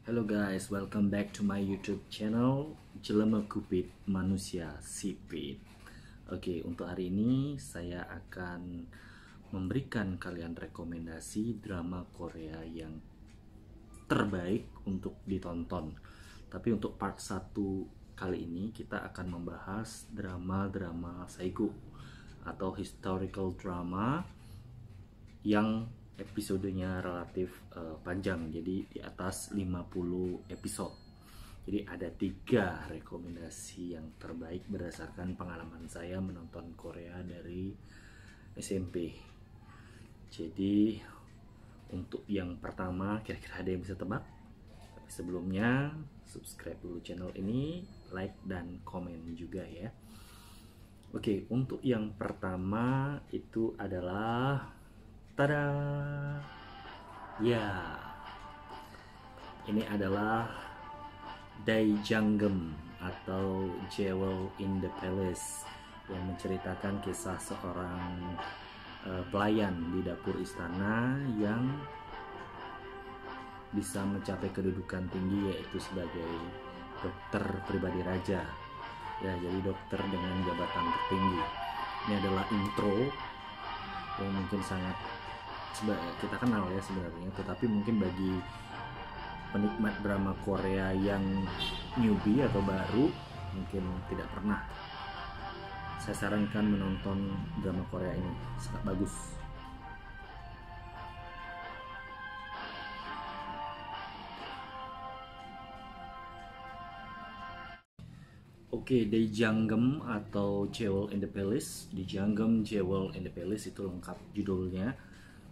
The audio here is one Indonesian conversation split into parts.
Hello guys, welcome back to my YouTube channel Jelema Kupit Manusia Sipit. Oke, untuk hari ini saya akan memberikan kalian rekomendasi drama Korea yang terbaik untuk ditonton. Tapi untuk part 1 kali ini kita akan membahas drama-drama Saigo atau historical drama yang episodenya relatif panjang, jadi di atas 50 episode. Jadi ada 3 rekomendasi yang terbaik berdasarkan pengalaman saya menonton Korea dari SMP. Jadi untuk yang pertama, kira-kira ada yang bisa tebak? Tapi sebelumnya subscribe dulu channel ini, like dan komen juga ya. Oke, untuk yang pertama itu adalah tada! Ya, ini adalah Daejanggem atau Jewel in the Palace yang menceritakan kisah seorang pelayan di dapur istana yang bisa mencapai kedudukan tinggi, yaitu sebagai dokter pribadi raja. Ya, jadi dokter dengan jabatan tertinggi. Ini adalah intro yang mungkin sangat kita kenal ya sebenarnya, tetapi mungkin bagi penikmat drama Korea yang newbie atau baru mungkin tidak pernah, saya sarankan menonton drama Korea ini, sangat bagus. Oke, Daejanggem atau Jewel in the Palace, Daejanggem Jewel in the Palace itu lengkap judulnya.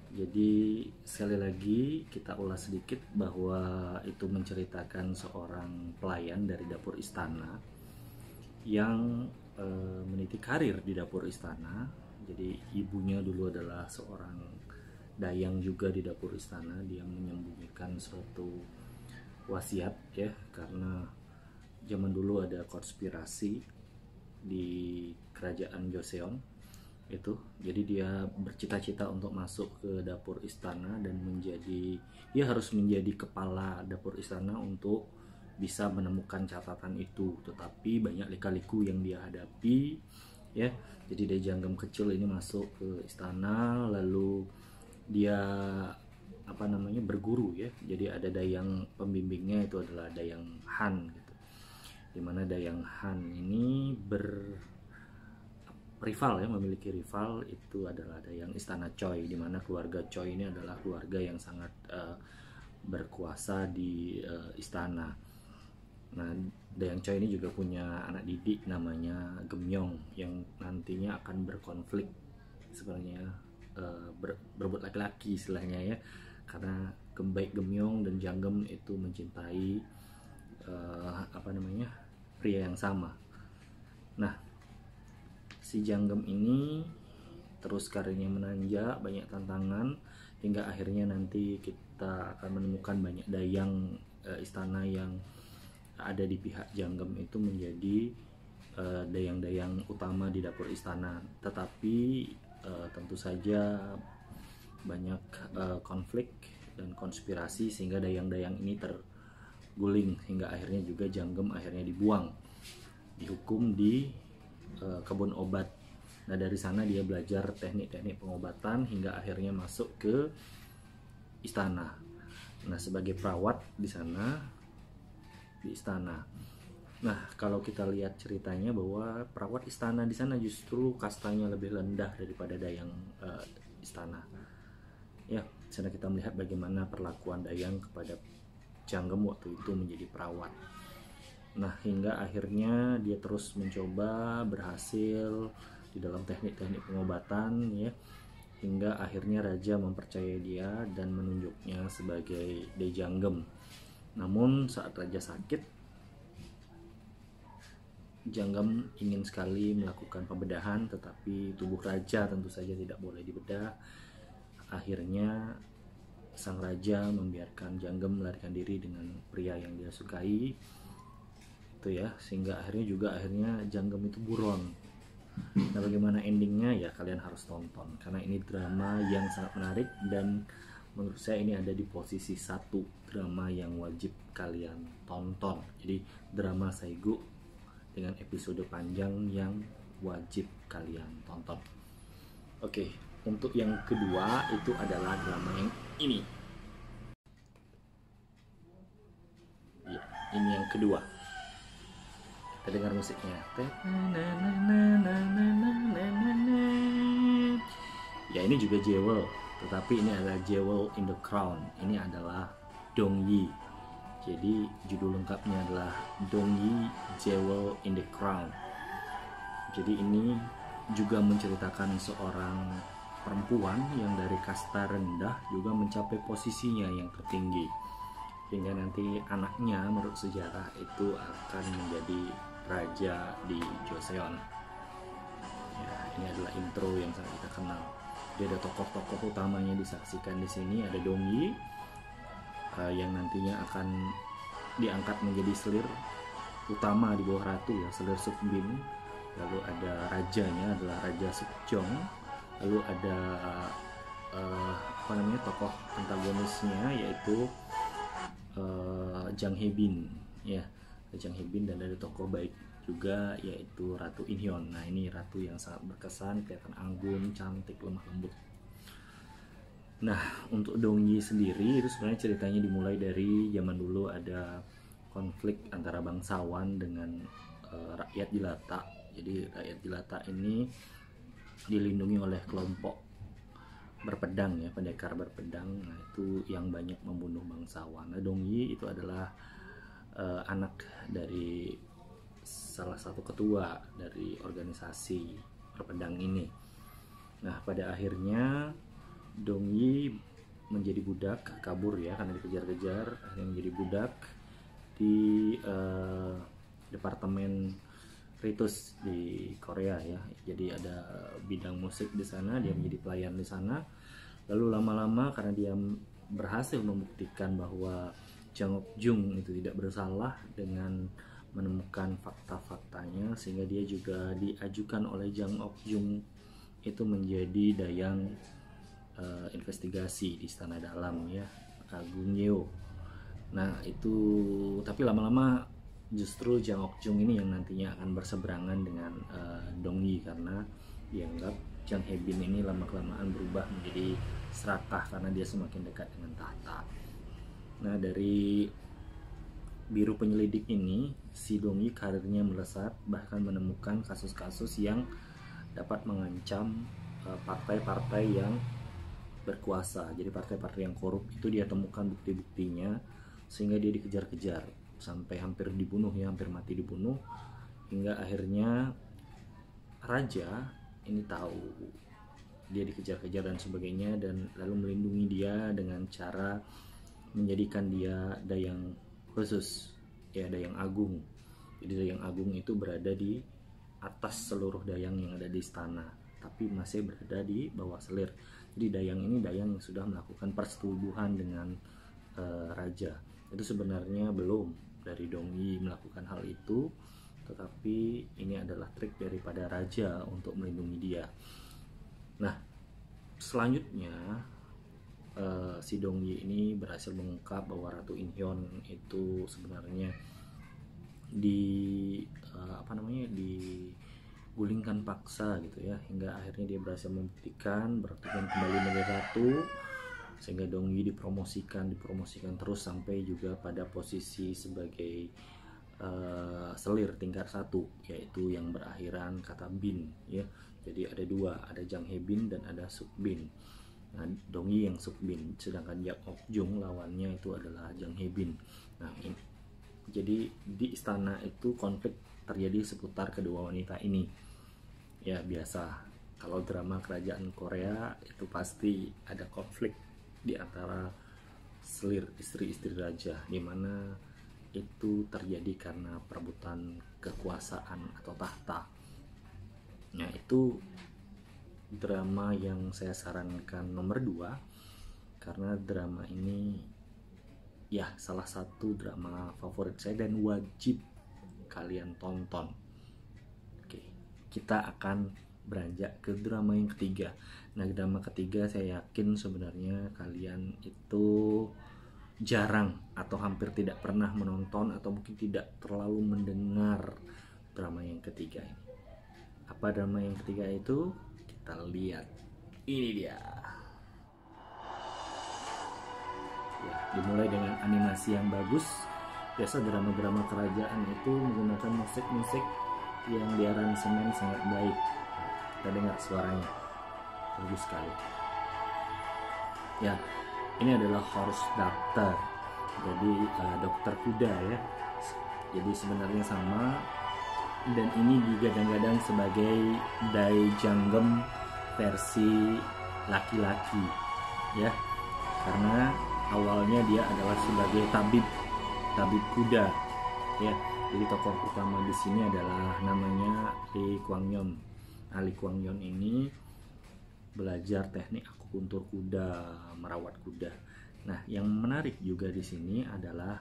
Jadi sekali lagi kita ulas sedikit bahwa itu menceritakan seorang pelayan dari dapur istana yang meniti karir di dapur istana. Jadi ibunya dulu adalah seorang dayang juga di dapur istana. Dia menyembunyikan suatu wasiat ya, karena zaman dulu ada konspirasi di kerajaan Joseon itu. Jadi dia bercita-cita untuk masuk ke dapur istana dan dia harus menjadi kepala dapur istana untuk bisa menemukan catatan itu. Tetapi banyak lika-liku yang dia hadapi ya. Jadi Daejanggem kecil ini masuk ke istana, lalu dia berguru ya. Jadi ada dayang pembimbingnya, itu adalah Dayang Han gitu. Dimana Dayang Han ini memiliki rival, itu adalah Dayang Istana Choi, di mana keluarga Choi ini adalah keluarga yang sangat berkuasa di istana. Nah, Dayang Choi ini juga punya anak didik namanya Gemyong yang nantinya akan berkonflik sebenarnya, berebut laki-laki istilahnya ya, karena baik Gemyong dan Janggem itu mencintai pria yang sama. Nah, si Janggem ini terus karirnya menanjak, banyak tantangan, hingga akhirnya nanti kita akan menemukan banyak dayang istana yang ada di pihak Janggem itu menjadi dayang-dayang utama di dapur istana. Tetapi tentu saja banyak konflik dan konspirasi sehingga dayang-dayang ini terguling, hingga akhirnya juga Janggem akhirnya dibuang, dihukum di kebun obat. Nah, dari sana dia belajar teknik-teknik pengobatan hingga akhirnya masuk ke istana. Nah, sebagai perawat di istana. Nah, kalau kita lihat ceritanya bahwa perawat istana di sana justru kastanya lebih rendah daripada dayang istana. Ya, sana kita melihat bagaimana perlakuan dayang kepada Janggem waktu itu menjadi perawat. Nah, hingga akhirnya dia terus mencoba, berhasil di dalam teknik-teknik pengobatan ya, hingga akhirnya raja mempercayai dia dan menunjuknya sebagai Daejanggem. Namun saat raja sakit, Janggem ingin sekali melakukan pembedahan, tetapi tubuh raja tentu saja tidak boleh dibedah. Akhirnya sang raja membiarkan Janggem melarikan diri dengan pria yang dia sukai itu ya, sehingga akhirnya Janggem itu buron. Nah, bagaimana endingnya ya kalian harus tonton, karena ini drama yang sangat menarik dan menurut saya ini ada di posisi 1 drama yang wajib kalian tonton. Jadi drama Saigu dengan episode panjang yang wajib kalian tonton. Oke, untuk yang kedua itu adalah drama yang ini. Ya, ini yang kedua. Kita dengar musiknya. Ya, ini juga Jewel, tetapi ini adalah Jewel in the Crown. Ini adalah Dongyi. Jadi judul lengkapnya adalah Dongyi Jewel in the Crown. Jadi ini juga menceritakan seorang perempuan yang dari kasta rendah juga mencapai posisinya yang tertinggi, hingga nanti anaknya menurut sejarah itu akan menjadi raja di Joseon. Ya, ini adalah intro yang sangat kita kenal. Dia ada tokoh-tokoh utamanya disaksikan di sini. Ada Dongyi yang nantinya akan diangkat menjadi selir utama di bawah ratu ya, selir Sukbin. Lalu ada rajanya adalah Raja Sukjong. Lalu ada tokoh antagonisnya yaitu Jang Hae-bin ya, Jang Hae-bin, dan ada tokoh baik juga yaitu Ratu In-hyun. Nah, ini ratu yang sangat berkesan, kelihatan anggun, cantik, lemah lembut. Nah, untuk Dongyi sendiri itu sebenarnya ceritanya dimulai dari zaman dulu ada konflik antara bangsawan dengan rakyat jelata. Jadi rakyat jelata ini dilindungi oleh kelompok berpedang ya, pendekar berpedang. Nah, itu yang banyak membunuh bangsawan. Nah, Dongyi itu adalah anak dari salah satu ketua dari organisasi berpedang ini. Nah, pada akhirnya Dongyi menjadi budak, kabur ya karena dikejar-kejar, akhirnya menjadi budak di departemen ritus di Korea ya. Jadi ada bidang musik di sana, dia menjadi pelayan di sana. Lalu lama-lama karena dia berhasil membuktikan bahwa Jang Ok-jung itu tidak bersalah dengan menemukan fakta-faktanya, sehingga dia juga diajukan oleh Jang Ok-jung itu menjadi dayang investigasi di Istana Dalam ya, Gungnyeong. Nah, itu tapi lama-lama justru Jang Ok-jung ini yang nantinya akan berseberangan dengan Dongyi karena dianggap Jang Hae-bin ini lama-kelamaan berubah menjadi serakah karena dia semakin dekat dengan tahta. Nah, dari biru penyelidik ini, si Dongyi karirnya melesat, bahkan menemukan kasus-kasus yang dapat mengancam partai-partai yang berkuasa. Jadi partai-partai yang korup itu dia temukan bukti-buktinya, sehingga dia dikejar-kejar sampai hampir dibunuh ya, hampir mati dibunuh, hingga akhirnya raja ini tahu dia dikejar-kejar dan sebagainya, dan lalu melindungi dia dengan cara menjadikan dia dayang khusus ya, dayang agung. Jadi dayang agung itu berada di atas seluruh dayang yang ada di istana, tapi masih berada di bawah selir. Jadi dayang ini dayang yang sudah melakukan persetubuhan dengan raja. Itu sebenarnya belum dari Dongyi melakukan hal itu, tetapi ini adalah trik daripada raja untuk melindungi dia. Nah, selanjutnya si Dongyi ini berhasil mengungkap bahwa Ratu In-hyun itu sebenarnya digulingkan paksa gitu ya, hingga akhirnya dia berhasil membuktikan bertukar kembali menjadi ratu, sehingga Dongyi dipromosikan terus sampai juga pada posisi sebagai selir tingkat 1, yaitu yang berakhiran kata bin ya. Jadi ada dua, ada Jang Hae-bin dan ada Sukbin. Nah, Dongyi yang Sukbin, sedangkan Jang Ok-jung lawannya itu adalah Jang Hae-bin. Nah, jadi di istana itu konflik terjadi seputar kedua wanita ini. Ya, biasa kalau drama kerajaan Korea itu pasti ada konflik di antara selir istri-istri raja, di mana itu terjadi karena perebutan kekuasaan atau tahta. Nah, itu drama yang saya sarankan nomor 2 karena drama ini ya salah satu drama favorit saya dan wajib kalian tonton. Oke, kita akan beranjak ke drama yang ketiga. Nah, drama ketiga saya yakin sebenarnya kalian itu jarang atau hampir tidak pernah menonton atau mungkin tidak terlalu mendengar drama yang ketiga ini. Apa drama yang ketiga itu? Kita lihat. Ini dia. Ya, dimulai dengan animasi yang bagus. Biasa drama-drama kerajaan itu menggunakan musik-musik yang diaransemen sangat baik. Kita dengar suaranya, bagus sekali. Ya, ini adalah horse doctor, jadi dokter kuda ya. Jadi sebenarnya sama, dan ini digadang-gadang sebagai Daejanggem versi laki-laki ya, karena awalnya dia adalah sebagai tabib kuda ya. Jadi tokoh utama di sini adalah namanya Lee Kwang Yeon. Lee Kwang Yeon ini belajar teknik akupuntur kuda, merawat kuda. Nah, yang menarik juga di sini adalah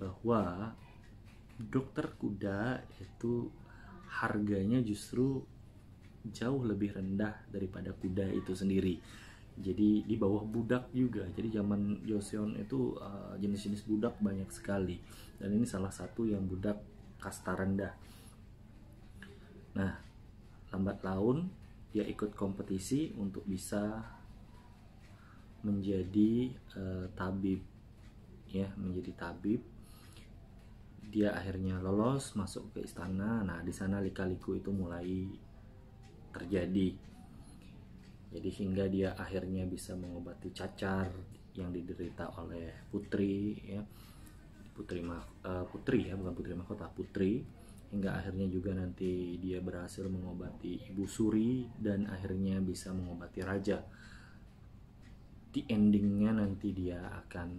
bahwa dokter kuda itu harganya justru jauh lebih rendah daripada kuda itu sendiri. Jadi di bawah budak juga. Jadi zaman Joseon itu jenis-jenis budak banyak sekali, dan ini salah satu yang budak kasta rendah. Nah, lambat laun dia ikut kompetisi untuk bisa menjadi tabib ya, menjadi tabib. Dia akhirnya lolos masuk ke istana. Nah, di sana lika-liku itu mulai terjadi. Jadi hingga dia akhirnya bisa mengobati cacar yang diderita oleh putri ya, putri ya, bukan putri mahkota, putri. Hingga akhirnya juga nanti dia berhasil mengobati ibu suri dan akhirnya bisa mengobati raja. Di endingnya nanti dia akan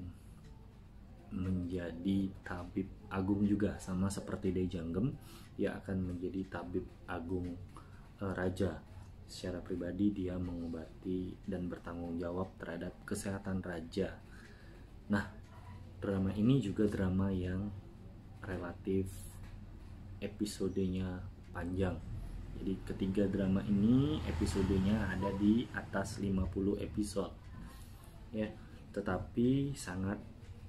menjadi tabib agung juga, sama seperti Daejanggem. Dia akan menjadi tabib agung raja. Secara pribadi dia mengobati dan bertanggung jawab terhadap kesehatan raja. Nah, drama ini juga drama yang relatif episodenya panjang. Jadi ketiga drama ini episodenya ada di atas 50 episode ya, tetapi sangat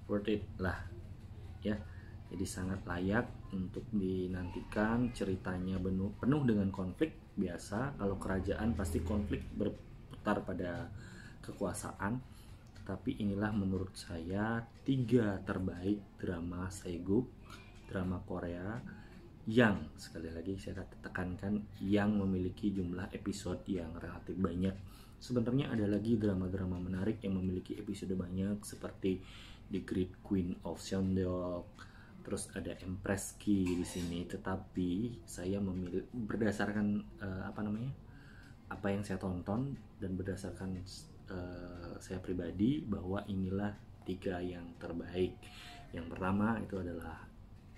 worth it lah ya. Jadi sangat layak untuk dinantikan. Ceritanya penuh dengan konflik. Biasa kalau kerajaan pasti konflik berputar pada kekuasaan. Tapi inilah menurut saya 3 terbaik drama Saeguk, drama Korea yang, sekali lagi saya tekankan, yang memiliki jumlah episode yang relatif banyak. Sebenarnya ada lagi drama-drama menarik yang memiliki episode banyak seperti The Great Queen of Seondeok, terus ada Empress Ki di sini. Tetapi saya memilih berdasarkan apa yang saya tonton dan berdasarkan saya pribadi, bahwa inilah 3 yang terbaik. Yang pertama itu adalah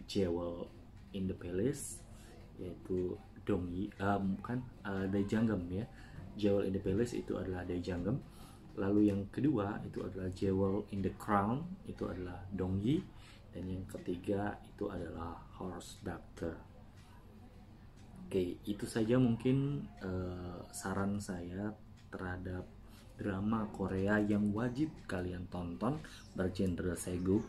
Jewel in the Palace, yaitu Daejanggem ya. Jewel in the Palace itu adalah Daejanggem. Lalu yang kedua itu adalah Jewel in the Crown, itu adalah Dongyi. Dan yang ketiga itu adalah Horse Doctor. Oke, itu saja mungkin saran saya terhadap drama Korea yang wajib kalian tonton, bergenre Saeguk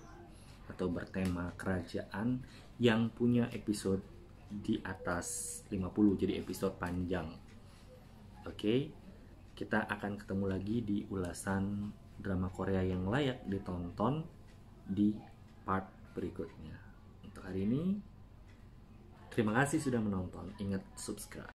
atau bertema kerajaan, yang punya episode di atas 50, jadi episode panjang. Oke, kita akan ketemu lagi di ulasan drama Korea yang layak ditonton di part berikutnya. Untuk hari ini, terima kasih sudah menonton. Ingat subscribe.